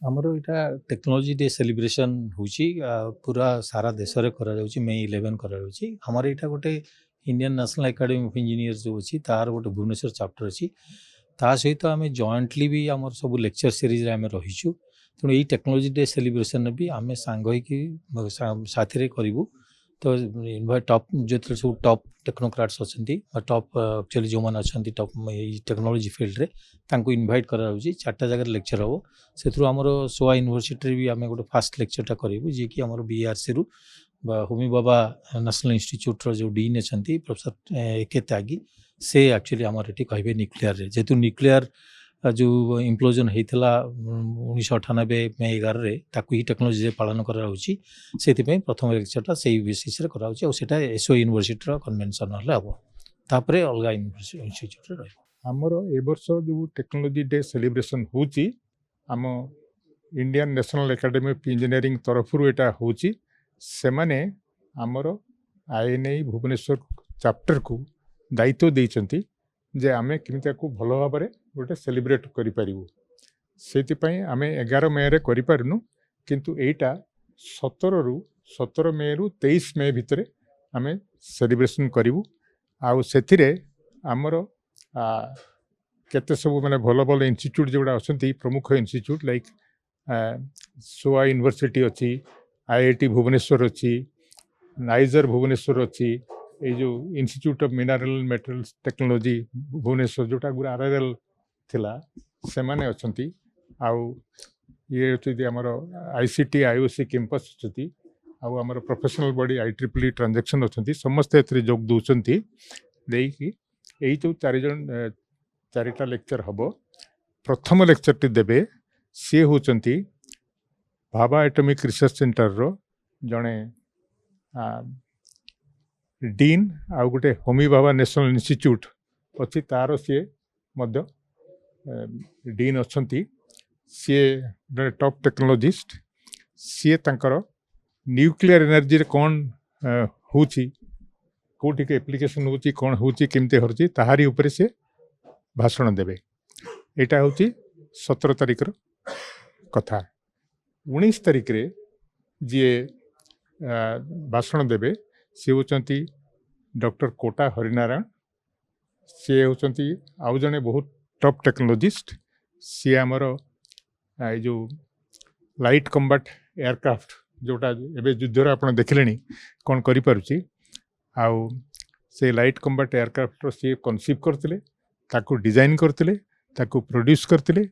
ଆମର ଏଇଟା technology day celebration ହେଉଛି ପୁରା ସାରା ଦେଶରେ କରାଯାଉଛି ମେ 11 କରାଯାଉଛି। ଆମର ଏଇଟା ଗୋଟେ Indian national academy of engineers ଯେଉଁ ଅଛି ତାର ଗୋଟେ ଭୁବନେଶ୍ୱର ଚାପ୍ଟର ଅଛି। ତା ସହିତ ଆମେ ଜଏଣ୍ଟଲି ବି ଆମର ସବୁ ଲେକ୍ଚର ସିରିଜ୍ରେ ଆମେ ରହିଛୁ। ତେଣୁ ଏଇ ଟେକ୍ନୋଲୋଜି ଡେ ସେଲିବ୍ରେସନ୍ରେ ବି ଆମେ ସାଙ୍ଗ ହେଇକି ସାଥିରେ କରିବୁ। ତ ଟପ୍ ଯେତେବେଳେ ସବୁ ଟପ୍ ଟେକ୍ନୋକ୍ରାଟ୍ସ ଅଛନ୍ତି ବା ଟପ୍ ଆକ୍ଚୁଆଲି ଯେଉଁମାନେ ଅଛନ୍ତି ଟପ୍ ଏଇ ଟେକ୍ନୋଲୋଜି ଫିଲ୍ଡରେ ତାଙ୍କୁ ଇନଭାଇଟ୍ କରାଯାଉଛି। 4ଟା ଜାଗାରେ ଲେକ୍ଚର ହେବ। ସେଥିରୁ ଆମର ସୋଆ ୟୁନିଭର୍ସିଟିରେ ବି ଆମେ ଗୋଟେ ଫାଷ୍ଟ ଲେକ୍ଚରଟା କରିବୁ, ଯିଏକି ଆମର ବିଆର୍ସିରୁ ବା ହୋମି ବାବା ନ୍ୟାସନାଲ୍ ଇନଷ୍ଟିଚ୍ୟୁଟ୍ର ଯେଉଁ ଡିନ୍ ଅଛନ୍ତି ପ୍ରଫେସର ଏକେ ତ୍ୟାଗୀ, ସେ ଆକ୍ଚୁଆଲି ଆମର ଏଠି କହିବେ ନ୍ୟୁକ୍ଲିୟରରେ। ଯେହେତୁ ନ୍ୟୁକ୍ଲିୟର ଯେଉଁ ଇମ୍ପ୍ଲୋଜନ୍ ହେଇଥିଲା 1998 ମେ 11ରେ, ତାକୁ ହିଁ ଟେକ୍ନୋଲୋଜିରେ ପାଳନ କରାଯାଉଛି। ସେଥିପାଇଁ ପ୍ରଥମ ଲେକ୍ଚରଟା ସେଇ ବେସିସ୍ରେ କରାଯାଉଛି ଆଉ ସେଇଟା ଏସ୍ଓ ୟୁନିଭର୍ସିଟିର କନଭେନସନ୍ ହେଲେ ହେବ। ତାପରେ ଅଲଗା ଇନଷ୍ଟିଚ୍ୟୁଟ୍ରେ ରହିବ। ଆମର ଏ ବର୍ଷ ଯେଉଁ ଟେକ୍ନୋଲୋଜି ଡେ ସେଲିବ୍ରେସନ୍ ହେଉଛି ଆମ Indian national academy of engineering ତରଫରୁ ଏଇଟା ହେଉଛି। ସେମାନେ ଆମର ଆଇଏନ୍ଆଇ ଭୁବନେଶ୍ୱର ଚାପ୍ଟରକୁ ଦାୟିତ୍ୱ ଦେଇଛନ୍ତି ଯେ ଆମେ କେମିତି ତାକୁ ଭଲ ଭାବରେ ଗୋଟେ ସେଲିବ୍ରେଟ୍ କରିପାରିବୁ। ସେଥିପାଇଁ ଆମେ 11 ମେରେ କରିପାରୁନୁ, କିନ୍ତୁ ଏଇଟା 17 ମେରୁ 23 ମେ ଭିତରେ ଆମେ ସେଲିବ୍ରେସନ୍ କରିବୁ। ଆଉ ସେଥିରେ ଆମର କେତେ ସବୁ ମାନେ ଭଲ ଭଲ ଇନଷ୍ଟିଚ୍ୟୁଟ୍ ଯେଉଁଗୁଡ଼ା ଅଛନ୍ତି, ପ୍ରମୁଖ ଇନଷ୍ଟିଚ୍ୟୁଟ୍ ଲାଇକ୍ ସୋଆ ୟୁନିଭର୍ସିଟି ଅଛି, ଆଇଆଇଟି ଭୁବନେଶ୍ୱର ଅଛି, ନାଇଜର ଭୁବନେଶ୍ୱର ଅଛି, ଏଇ ଯେଉଁ institute of mineral materials technology Bhubaneswar ଯେଉଁଟା ଗୁରା ଆର୍ଆର୍ଏଲ୍ ଥିଲା, ସେମାନେ ଅଛନ୍ତି। ଆଉ ଇଏ ଅଛନ୍ତି ଆମର ଆଇସିଟି ଆଇଓସି କ୍ୟାମ୍ପସ୍ ଅଛନ୍ତି, ଆଉ ଆମର ପ୍ରଫେସନାଲ ବଡି IEEE ଟ୍ରାଞ୍ଜାକ୍ସନ୍ ଅଛନ୍ତି। ସମସ୍ତେ ଏଥିରେ ଯୋଗ ଦେଉଛନ୍ତି। ଦେଇକି ଏଇ ଯେଉଁ 4ଟା ଲେକ୍ଚର ହେବ, ପ୍ରଥମ ଲେକ୍ଚରଟି ଦେବେ ସିଏ ହେଉଛନ୍ତି ଭାବା ଆଟମିକ୍ ରିସର୍ଚ୍ଚ ସେଣ୍ଟରର ଜଣେ ଡିନ୍, ଆଉ ଗୋଟେ ହୋମି ବାବା ନ୍ୟାସନାଲ୍ ଇନଷ୍ଟିଚ୍ୟୁଟ୍ ଅଛି ତାର ସିଏ ମଧ୍ୟ ଡିନ୍ ଅଛନ୍ତି। ସିଏ ଜଣେ ଟପ୍ ଟେକ୍ନୋଲୋଜିଷ୍ଟ। ସିଏ ତାଙ୍କର ନ୍ୟୁକ୍ଲିୟର ଏନର୍ଜିରେ କ'ଣ ହେଉଛି, କେଉଁଠିକି ଆପ୍ଲିକେସନ୍ ହେଉଛି, କ'ଣ ହେଉଛି, କେମିତି ହେଉଛି, ତାହାରି ଉପରେ ସେ ଭାଷଣ ଦେବେ। ଏଇଟା ହେଉଛି 17 ତାରିଖର କଥା। 19 ତାରିଖରେ ଯିଏ ଭାଷଣ ଦେବେ ସେ ହେଉଛନ୍ତି ଡକ୍ଟର କୋଟା ହରିନାରାୟଣ। ସିଏ ହେଉଛନ୍ତି ଆଉ ଜଣେ ବହୁତ ଟପ୍ ଟେକ୍ନୋଲୋଜିଷ୍ଟ। ସିଏ ଆମର ଏଇ ଯେଉଁ ଲାଇଟ୍ କମ୍ବାଟ୍ ଏୟାରକ୍ରାଫ୍ଟ ଯେଉଁଟା ଏବେ ଯୁଦ୍ଧରେ ଆପଣ ଦେଖିଲେଣି କ'ଣ କରିପାରୁଛି, ଆଉ ସେ ଲାଇଟ୍ କମ୍ବାଟ୍ ଏୟାରକ୍ରାଫ୍ଟର ସିଏ କନସିଭ୍ କରିଥିଲେ, ତାକୁ ଡିଜାଇନ୍ କରିଥିଲେ, ତାକୁ ପ୍ରଡ୍ୟୁସ୍ କରିଥିଲେ,